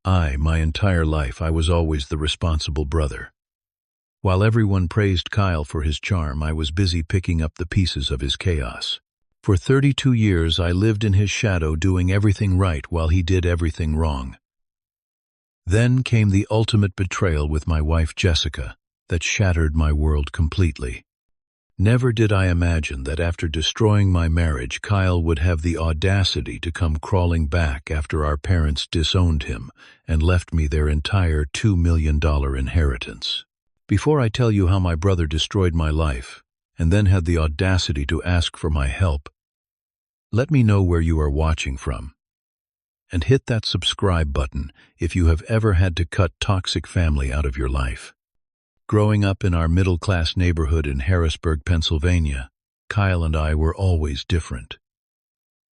My entire life, I was always the responsible brother. While everyone praised Kyle for his charm, I was busy picking up the pieces of his chaos. For 32 years, I lived in his shadow, doing everything right while he did everything wrong. Then came the ultimate betrayal with my wife Jessica that shattered my world completely. Never did I imagine that after destroying my marriage, Kyle would have the audacity to come crawling back after our parents disowned him and left me their entire $2 million inheritance. Before I tell you how my brother destroyed my life and then had the audacity to ask for my help, let me know where you are watching from. And hit that subscribe button if you have ever had to cut toxic family out of your life. Growing up in our middle-class neighborhood in Harrisburg, Pennsylvania, Kyle and I were always different.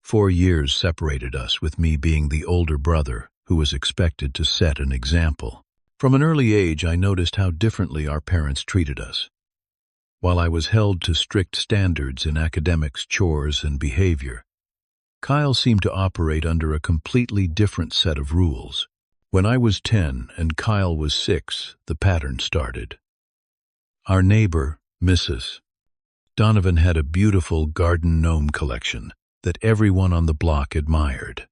4 years separated us, with me being the older brother who was expected to set an example. From an early age, I noticed how differently our parents treated us. While I was held to strict standards in academics, chores, and behavior, Kyle seemed to operate under a completely different set of rules. When I was 10 and Kyle was 6, the pattern started. Our neighbor, Mrs. Donovan, had a beautiful garden gnome collection that everyone on the block admired.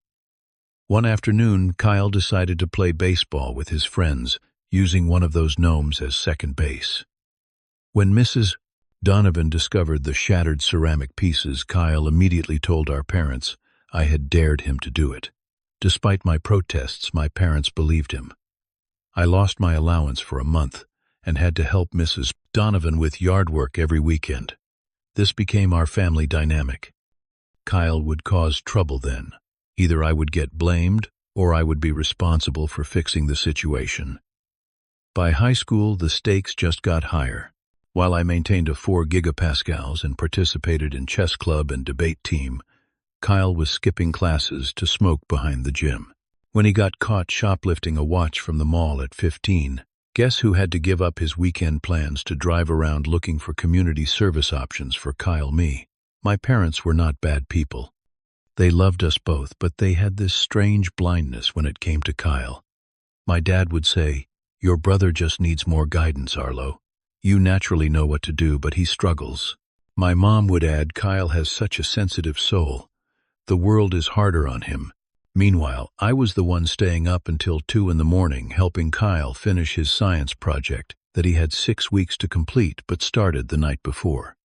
One afternoon, Kyle decided to play baseball with his friends, using one of those gnomes as second base. When Mrs. Donovan discovered the shattered ceramic pieces, Kyle immediately told our parents I had dared him to do it. Despite my protests, my parents believed him. I lost my allowance for a month and had to help Mrs. Donovan with yard work every weekend. This became our family dynamic. Kyle would cause trouble then. Either I would get blamed or I would be responsible for fixing the situation. By high school, the stakes just got higher. While I maintained a 4 gigapascals and participated in chess club and debate team, Kyle was skipping classes to smoke behind the gym. When he got caught shoplifting a watch from the mall at 15, guess who had to give up his weekend plans to drive around looking for community service options for Kyle? Me. My parents were not bad people. They loved us both, but they had this strange blindness when it came to Kyle. My dad would say, "Your brother just needs more guidance, Arlo. You naturally know what to do, but he struggles." My mom would add, "Kyle has such a sensitive soul. The world is harder on him." Meanwhile, I was the one staying up until 2 in the morning helping Kyle finish his science project that he had 6 weeks to complete but started the night before.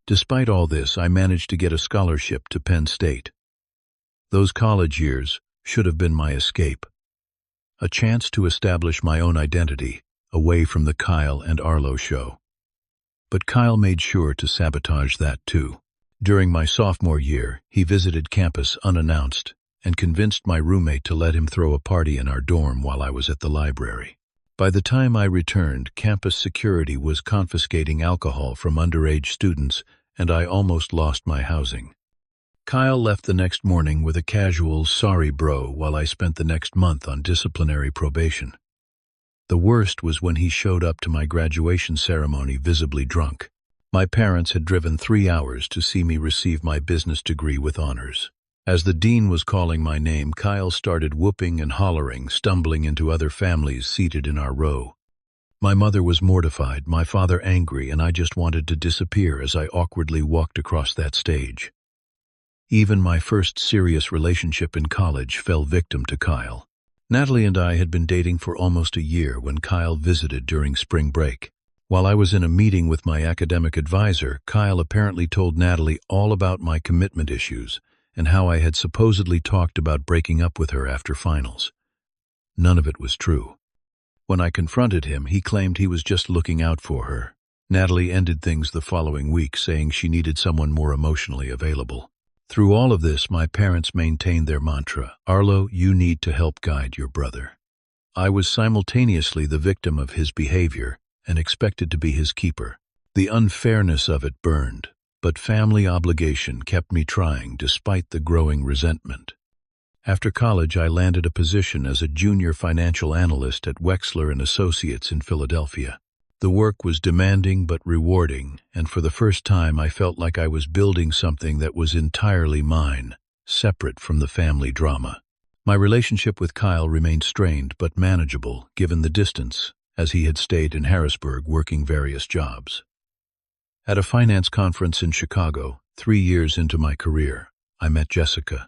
Despite all this, I managed to get a scholarship to Penn State. Those college years should have been my escape. A chance to establish my own identity, away from the Kyle and Arlo show. But Kyle made sure to sabotage that too. During my sophomore year, he visited campus unannounced and convinced my roommate to let him throw a party in our dorm while I was at the library. By the time I returned, campus security was confiscating alcohol from underage students, and I almost lost my housing. Kyle left the next morning with a casual "sorry bro" while I spent the next month on disciplinary probation. The worst was when he showed up to my graduation ceremony visibly drunk. My parents had driven 3 hours to see me receive my business degree with honors. As the dean was calling my name, Kyle started whooping and hollering, stumbling into other families seated in our row. My mother was mortified, my father angry, and I just wanted to disappear as I awkwardly walked across that stage. Even my first serious relationship in college fell victim to Kyle. Natalie and I had been dating for almost a year when Kyle visited during spring break. While I was in a meeting with my academic advisor, Kyle apparently told Natalie all about my commitment issues and how I had supposedly talked about breaking up with her after finals. None of it was true. When I confronted him, he claimed he was just looking out for her. Natalie ended things the following week, saying she needed someone more emotionally available. Through all of this, my parents maintained their mantra, "Arlo, you need to help guide your brother." I was simultaneously the victim of his behavior and expected to be his keeper. The unfairness of it burned, but family obligation kept me trying despite the growing resentment. After college, I landed a position as a junior financial analyst at Wexler & Associates in Philadelphia. The work was demanding but rewarding, and for the first time I felt like I was building something that was entirely mine, separate from the family drama. My relationship with Kyle remained strained but manageable given the distance, as he had stayed in Harrisburg working various jobs. At a finance conference in Chicago, 3 years into my career, I met Jessica.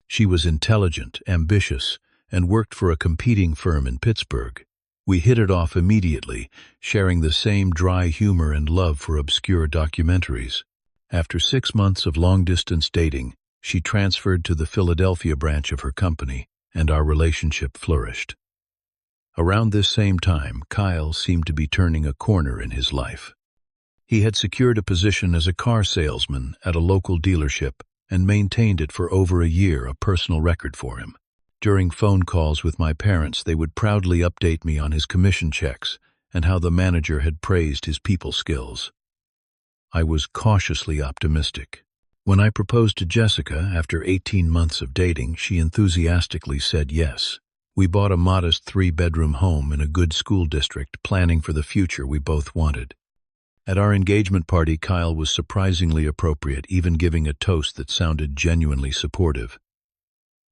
She was intelligent, ambitious, and worked for a competing firm in Pittsburgh. We hit it off immediately, sharing the same dry humor and love for obscure documentaries. After 6 months of long-distance dating, she transferred to the Philadelphia branch of her company, and our relationship flourished. Around this same time, Kyle seemed to be turning a corner in his life. He had secured a position as a car salesman at a local dealership and maintained it for over a year, a personal record for him. During phone calls with my parents, they would proudly update me on his commission checks and how the manager had praised his people skills. I was cautiously optimistic. When I proposed to Jessica after 18 months of dating, she enthusiastically said yes. We bought a modest 3-bedroom home in a good school district, planning for the future we both wanted. At our engagement party, Kyle was surprisingly appropriate, even giving a toast that sounded genuinely supportive.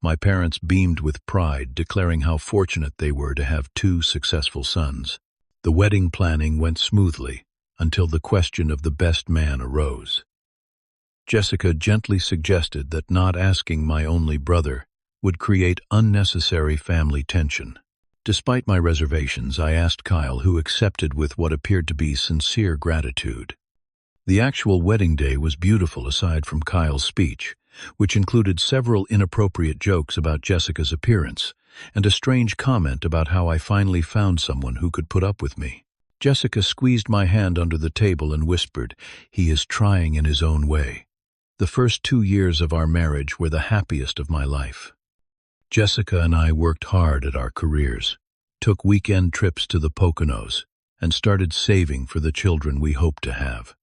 My parents beamed with pride, declaring how fortunate they were to have 2 successful sons. The wedding planning went smoothly until the question of the best man arose. Jessica gently suggested that not asking my only brother would create unnecessary family tension. Despite my reservations, I asked Kyle, who accepted with what appeared to be sincere gratitude. The actual wedding day was beautiful aside from Kyle's speech, which included several inappropriate jokes about Jessica's appearance and a strange comment about how I finally found someone who could put up with me. Jessica squeezed my hand under the table and whispered, "He is trying in his own way." The first 2 years of our marriage were the happiest of my life. Jessica and I worked hard at our careers, took weekend trips to the Poconos, and started saving for the children we hoped to have.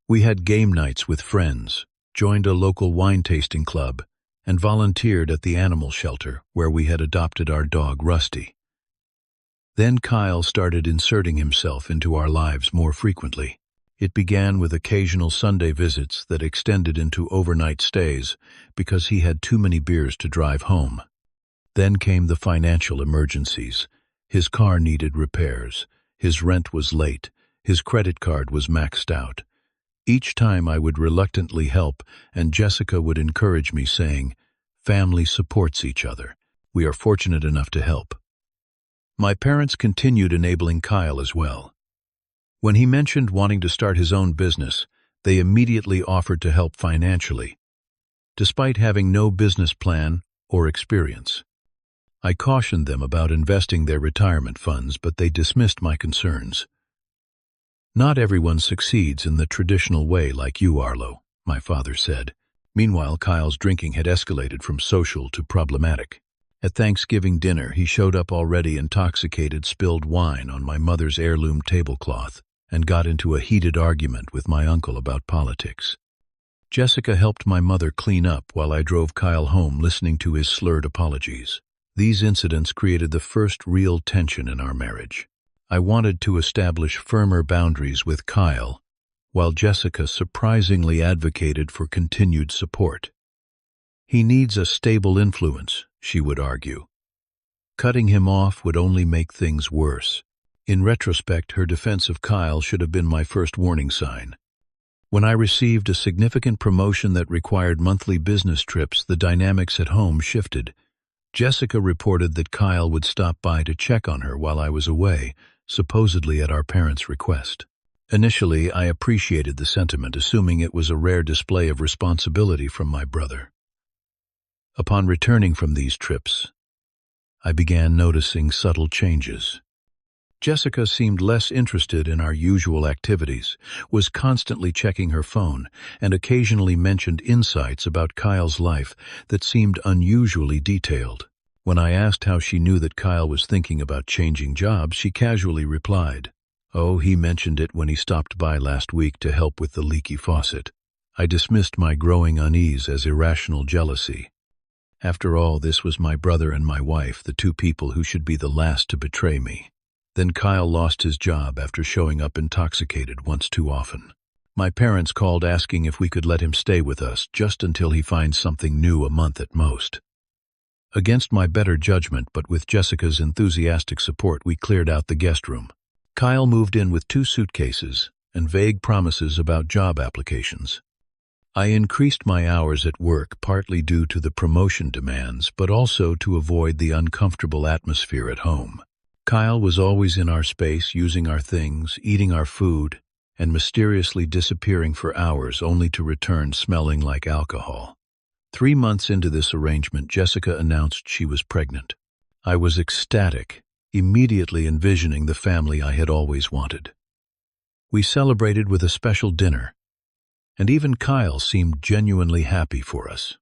We had game nights with friends, joined a local wine tasting club, and volunteered at the animal shelter where we had adopted our dog Rusty. Then Kyle started inserting himself into our lives more frequently. It began with occasional Sunday visits that extended into overnight stays because he had too many beers to drive home. Then came the financial emergencies. His car needed repairs, his rent was late, his credit card was maxed out. Each time I would reluctantly help, and Jessica would encourage me, saying, "Family supports each other. We are fortunate enough to help." My parents continued enabling Kyle as well. When he mentioned wanting to start his own business, they immediately offered to help financially, despite having no business plan or experience. I cautioned them about investing their retirement funds, but they dismissed my concerns. "Not everyone succeeds in the traditional way like you, Arlo," my father said. Meanwhile, Kyle's drinking had escalated from social to problematic. At Thanksgiving dinner, he showed up already intoxicated, spilled wine on my mother's heirloom tablecloth, and got into a heated argument with my uncle about politics. Jessica helped my mother clean up while I drove Kyle home, listening to his slurred apologies. These incidents created the first real tension in our marriage. I wanted to establish firmer boundaries with Kyle, while Jessica surprisingly advocated for continued support. "He needs a stable influence," she would argue. Cutting him off would only make things worse. In retrospect, her defense of Kyle should have been my first warning sign. When I received a significant promotion that required monthly business trips, the dynamics at home shifted. Jessica reported that Kyle would stop by to check on her while I was away, supposedly at our parents' request. Initially, I appreciated the sentiment, assuming it was a rare display of responsibility from my brother. Upon returning from these trips, I began noticing subtle changes. Jessica seemed less interested in our usual activities, was constantly checking her phone, and occasionally mentioned insights about Kyle's life that seemed unusually detailed. When I asked how she knew that Kyle was thinking about changing jobs, she casually replied, "Oh, he mentioned it when he stopped by last week to help with the leaky faucet." I dismissed my growing unease as irrational jealousy. After all, this was my brother and my wife, the 2 people who should be the last to betray me. Then Kyle lost his job after showing up intoxicated once too often. My parents called asking if we could let him stay with us just until he finds something new, a month at most. Against my better judgment, but with Jessica's enthusiastic support, we cleared out the guest room. Kyle moved in with 2 suitcases and vague promises about job applications. I increased my hours at work, partly due to the promotion demands, but also to avoid the uncomfortable atmosphere at home. Kyle was always in our space, using our things, eating our food, and mysteriously disappearing for hours only to return smelling like alcohol. 3 months into this arrangement, Jessica announced she was pregnant. I was ecstatic, immediately envisioning the family I had always wanted. We celebrated with a special dinner, and even Kyle seemed genuinely happy for us.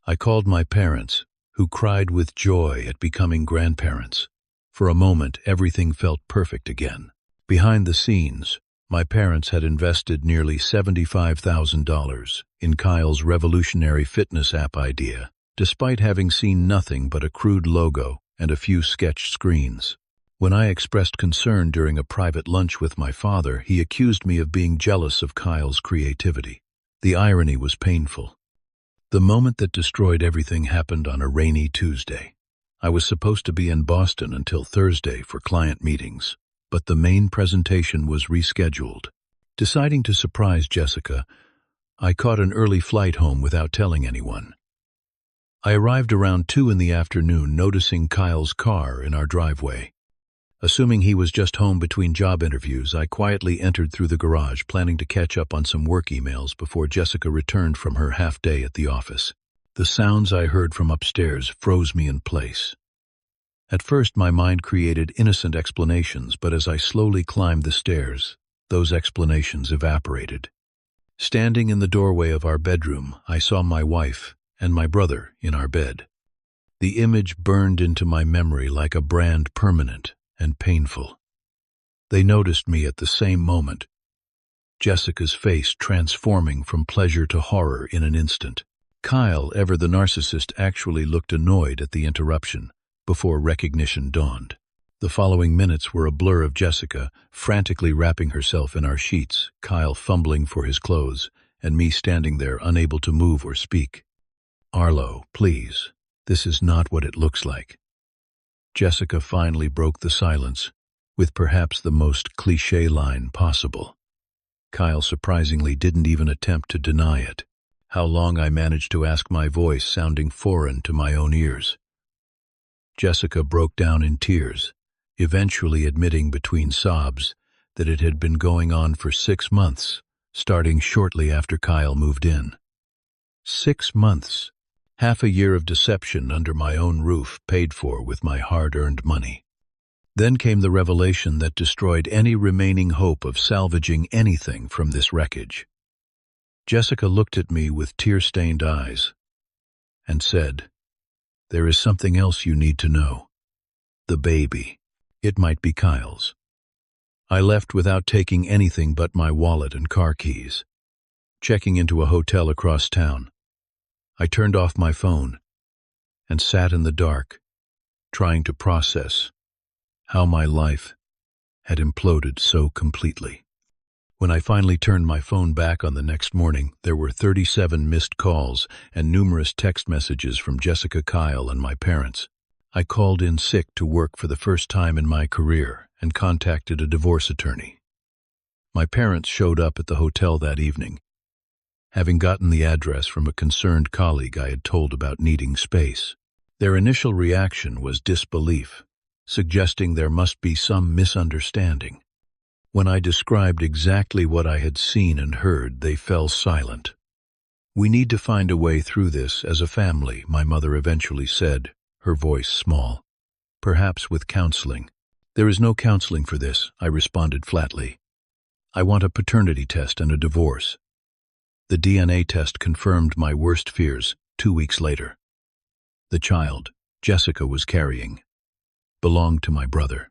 I called my parents, who cried with joy at becoming grandparents. For a moment, everything felt perfect again. Behind the scenes, my parents had invested nearly $75,000 in Kyle's revolutionary fitness app idea, despite having seen nothing but a crude logo and a few sketched screens. When I expressed concern during a private lunch with my father, he accused me of being jealous of Kyle's creativity. The irony was painful. The moment that destroyed everything happened on a rainy Tuesday. I was supposed to be in Boston until Thursday for client meetings, but the main presentation was rescheduled. Deciding to surprise Jessica, I caught an early flight home without telling anyone. I arrived around 2 in the afternoon, noticing Kyle's car in our driveway. Assuming he was just home between job interviews, I quietly entered through the garage, planning to catch up on some work emails before Jessica returned from her half-day at the office. The sounds I heard from upstairs froze me in place. At first, my mind created innocent explanations, but as I slowly climbed the stairs, those explanations evaporated. Standing in the doorway of our bedroom, I saw my wife and my brother in our bed. The image burned into my memory like a brand, permanent and painful. They noticed me at the same moment, Jessica's face transforming from pleasure to horror in an instant. Kyle, ever the narcissist, actually looked annoyed at the interruption before recognition dawned. The following minutes were a blur of Jessica frantically wrapping herself in our sheets, Kyle fumbling for his clothes, and me standing there unable to move or speak. "Arlo, please, this is not what it looks like." Jessica finally broke the silence with perhaps the most cliché line possible. Kyle surprisingly didn't even attempt to deny it. How long I managed to ask, my voice sounding foreign to my own ears. Jessica broke down in tears, eventually admitting between sobs that it had been going on for 6 months, starting shortly after Kyle moved in. 6 months. Half a year of deception under my own roof, paid for with my hard-earned money. Then came the revelation that destroyed any remaining hope of salvaging anything from this wreckage. Jessica looked at me with tear-stained eyes and said, "There is something else you need to know. The baby. It might be Kyle's." I left without taking anything but my wallet and car keys. Checking into a hotel across town, I turned off my phone and sat in the dark, trying to process how my life had imploded so completely. When I finally turned my phone back on the next morning, there were 37 missed calls and numerous text messages from Jessica, Kyle, and my parents. I called in sick to work for the first time in my career and contacted a divorce attorney. My parents showed up at the hotel that evening, having gotten the address from a concerned colleague I had told about needing space. Their initial reaction was disbelief, suggesting there must be some misunderstanding. When I described exactly what I had seen and heard, they fell silent. "We need to find a way through this as a family," my mother eventually said, her voice small. "Perhaps with counseling." "There is no counseling for this," I responded flatly. "I want a paternity test and a divorce." The DNA test confirmed my worst fears 2 weeks later. The child Jessica was carrying belonged to my brother.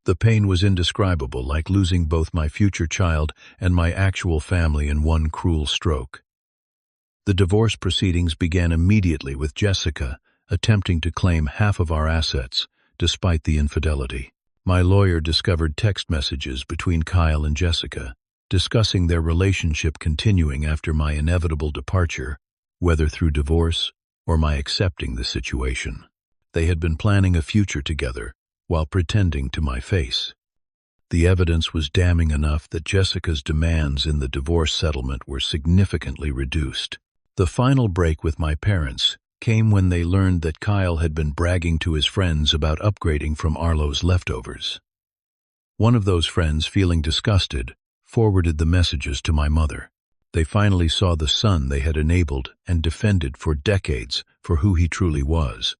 The pain was indescribable, like losing both my future child and my actual family in one cruel stroke. The divorce proceedings began immediately, with Jessica attempting to claim half of our assets, despite the infidelity. My lawyer discovered text messages between Kyle and Jessica, discussing their relationship continuing after my inevitable departure, whether through divorce or my accepting the situation. They had been planning a future together while pretending to my face. The evidence was damning enough that Jessica's demands in the divorce settlement were significantly reduced. The final break with my parents came when they learned that Kyle had been bragging to his friends about upgrading from Arlo's leftovers. One of those friends, feeling disgusted, forwarded the messages to my mother. They finally saw the son they had enabled and defended for decades for who he truly was.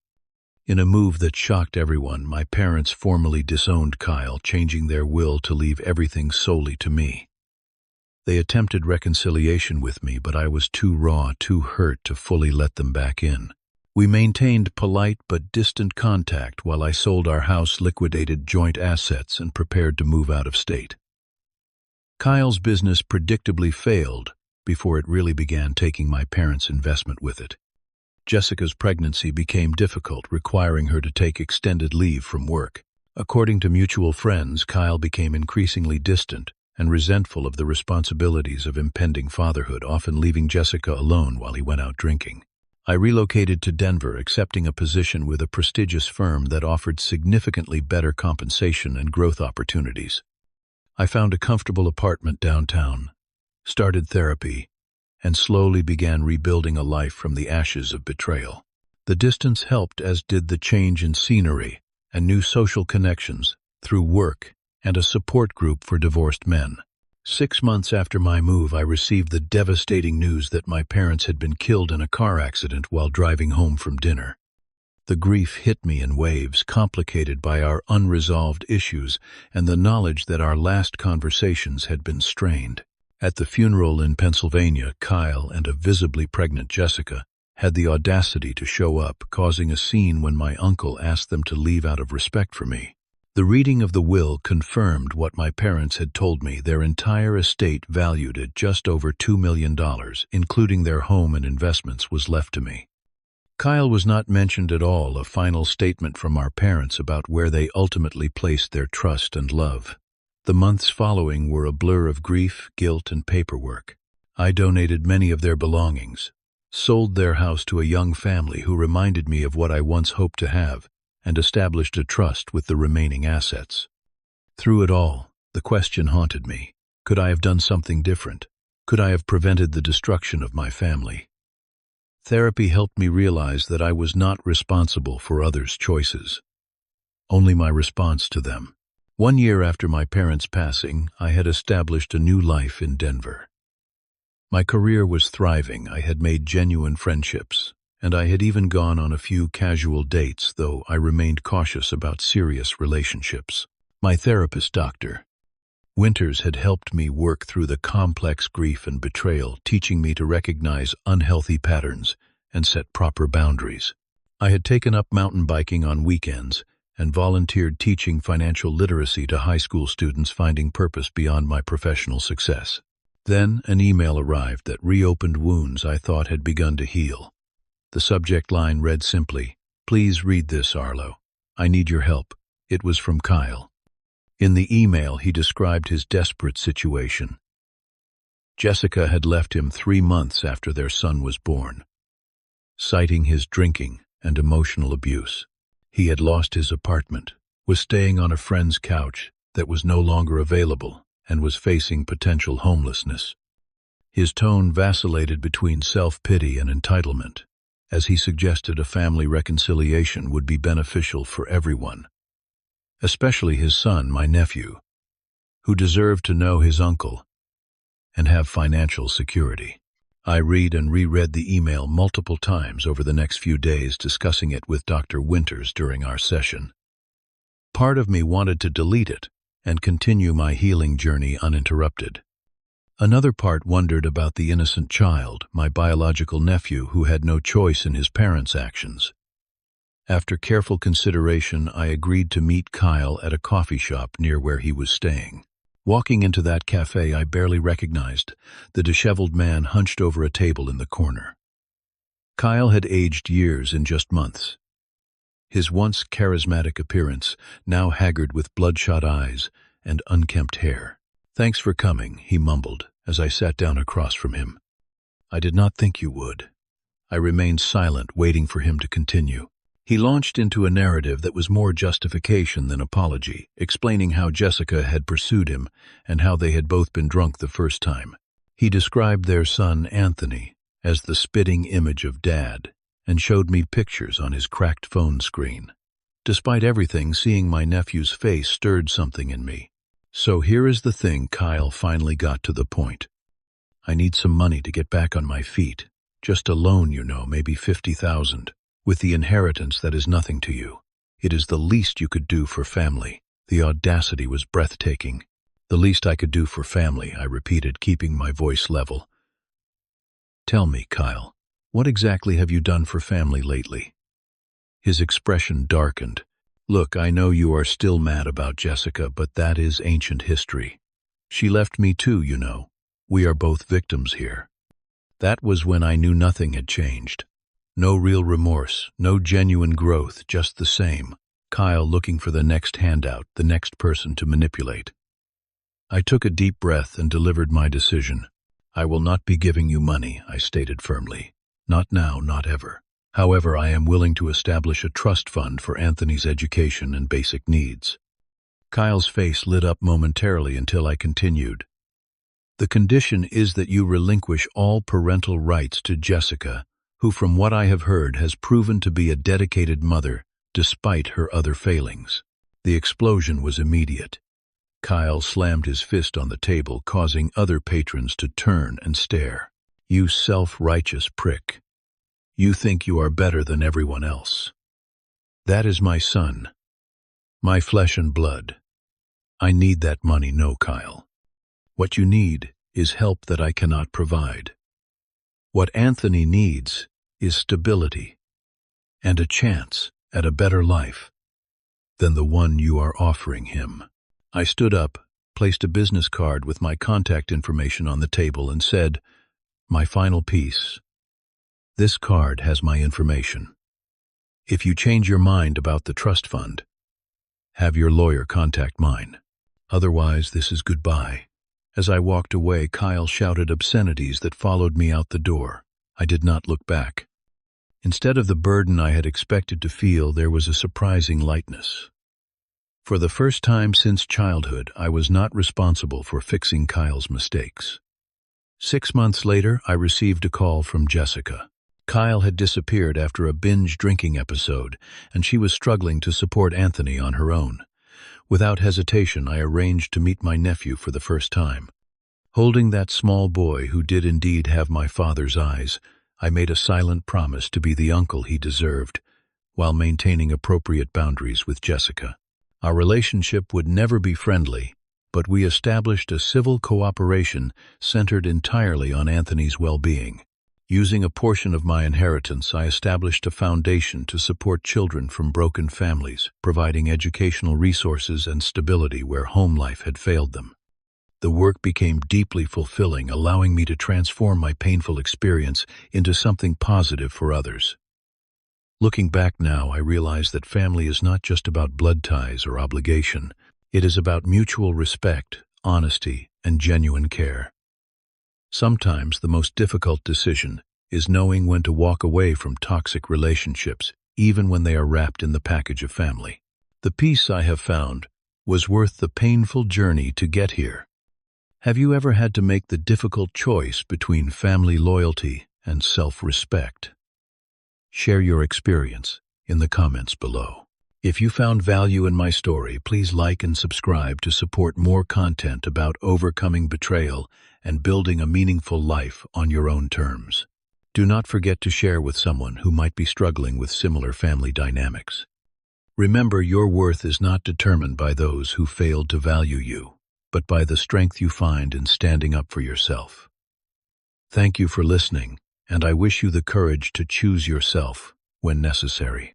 In a move that shocked everyone, my parents formally disowned Kyle, changing their will to leave everything solely to me. They attempted reconciliation with me, but I was too raw, too hurt to fully let them back in. We maintained polite but distant contact while I sold our house, liquidated joint assets, and prepared to move out of state. Kyle's business predictably failed before it really began taking my parents' investment with it. Jessica's pregnancy became difficult, requiring her to take extended leave from work. According to mutual friends, Kyle became increasingly distant and resentful of the responsibilities of impending fatherhood, often leaving Jessica alone while he went out drinking. I relocated to Denver, accepting a position with a prestigious firm that offered significantly better compensation and growth opportunities. I found a comfortable apartment downtown, started therapy, and slowly began rebuilding a life from the ashes of betrayal. The distance helped, as did the change in scenery and new social connections through work and a support group for divorced men. 6 months after my move, I received the devastating news that my parents had been killed in a car accident while driving home from dinner. The grief hit me in waves, complicated by our unresolved issues and the knowledge that our last conversations had been strained. At the funeral in Pennsylvania, Kyle and a visibly pregnant Jessica had the audacity to show up, causing a scene when my uncle asked them to leave out of respect for me. The reading of the will confirmed what my parents had told me. Their entire estate, valued at just over $2 million, including their home and investments, was left to me. Kyle was not mentioned at all, a final statement from our parents about where they ultimately placed their trust and love. The months following were a blur of grief, guilt, and paperwork. I donated many of their belongings, sold their house to a young family who reminded me of what I once hoped to have, and established a trust with the remaining assets. Through it all, the question haunted me: could I have done something different? Could I have prevented the destruction of my family? Therapy helped me realize that I was not responsible for others' choices, only my response to them. 1 year after my parents' passing, I had established a new life in Denver. My career was thriving, I had made genuine friendships, and I had even gone on a few casual dates, though I remained cautious about serious relationships. My therapist, Dr. Winters, had helped me work through the complex grief and betrayal, teaching me to recognize unhealthy patterns and set proper boundaries. I had taken up mountain biking on weekends and volunteered teaching financial literacy to high school students, finding purpose beyond my professional success. Then an email arrived that reopened wounds I thought had begun to heal. The subject line read simply, "Please read this, Arlo. I need your help." It was from Kyle. In the email, he described his desperate situation. Jessica had left him 3 months after their son was born, citing his drinking and emotional abuse. He had lost his apartment, was staying on a friend's couch that was no longer available, and was facing potential homelessness. His tone vacillated between self-pity and entitlement, as he suggested a family reconciliation would be beneficial for everyone, especially his son, my nephew, who deserved to know his uncle and have financial security. I read and reread the email multiple times over the next few days, discussing it with Dr. Winters during our session. Part of me wanted to delete it and continue my healing journey uninterrupted. Another part wondered about the innocent child, my biological nephew, who had no choice in his parents' actions. After careful consideration, I agreed to meet Kyle at a coffee shop near where he was staying. Walking into that cafe, I barely recognized the disheveled man hunched over a table in the corner. Kyle had aged years in just months. His once charismatic appearance, now haggard with bloodshot eyes and unkempt hair. "Thanks for coming," he mumbled as I sat down across from him. "I did not think you would." I remained silent, waiting for him to continue. He launched into a narrative that was more justification than apology, explaining how Jessica had pursued him and how they had both been drunk the first time. He described their son, Anthony, as the spitting image of Dad, and showed me pictures on his cracked phone screen. Despite everything, seeing my nephew's face stirred something in me. So here is the thing, Kyle finally got to the point. I need some money to get back on my feet. Just a loan, maybe 50,000. With the inheritance that is nothing to you. It is the least you could do for family. The audacity was breathtaking. The least I could do for family, I repeated, keeping my voice level. Tell me, Kyle, what exactly have you done for family lately? His expression darkened. Look, I know you are still mad about Jessica, but that is ancient history. She left me too, We are both victims here. That was when I knew nothing had changed. No real remorse, no genuine growth, just the same. Kyle looking for the next handout, the next person to manipulate. I took a deep breath and delivered my decision. I will not be giving you money, I stated firmly. Not now, not ever. However, I am willing to establish a trust fund for Anthony's education and basic needs. Kyle's face lit up momentarily until I continued. The condition is that you relinquish all parental rights to Jessica, who from what I have heard has proven to be a dedicated mother despite her other failings. The explosion was immediate. Kyle slammed his fist on the table, causing other patrons to turn and stare. You self-righteous prick. You think you are better than everyone else. That is my son. My flesh and blood. I need that money, no, Kyle. What you need is help that I cannot provide. What Anthony needs is stability and a chance at a better life than the one you are offering him. I stood up, placed a business card with my contact information on the table and said, my final piece. This card has my information. If you change your mind about the trust fund, have your lawyer contact mine. Otherwise, this is goodbye. As I walked away, Kyle shouted obscenities that followed me out the door. I did not look back. Instead of the burden I had expected to feel, there was a surprising lightness. For the first time since childhood, I was not responsible for fixing Kyle's mistakes. 6 months later, I received a call from Jessica. Kyle had disappeared after a binge drinking episode, and she was struggling to support Anthony on her own. Without hesitation, I arranged to meet my nephew for the first time. Holding that small boy who did indeed have my father's eyes, I made a silent promise to be the uncle he deserved, while maintaining appropriate boundaries with Jessica. Our relationship would never be friendly, but we established a civil cooperation centered entirely on Anthony's well-being. Using a portion of my inheritance, I established a foundation to support children from broken families, providing educational resources and stability where home life had failed them. The work became deeply fulfilling, allowing me to transform my painful experience into something positive for others. Looking back now, I realize that family is not just about blood ties or obligation. It is about mutual respect, honesty, and genuine care. Sometimes the most difficult decision is knowing when to walk away from toxic relationships, even when they are wrapped in the package of family. The peace I have found was worth the painful journey to get here. Have you ever had to make the difficult choice between family loyalty and self-respect? Share your experience in the comments below. If you found value in my story, please like and subscribe to support more content about overcoming betrayal and building a meaningful life on your own terms. Do not forget to share with someone who might be struggling with similar family dynamics. Remember, your worth is not determined by those who failed to value you, but by the strength you find in standing up for yourself. Thank you for listening, and I wish you the courage to choose yourself when necessary.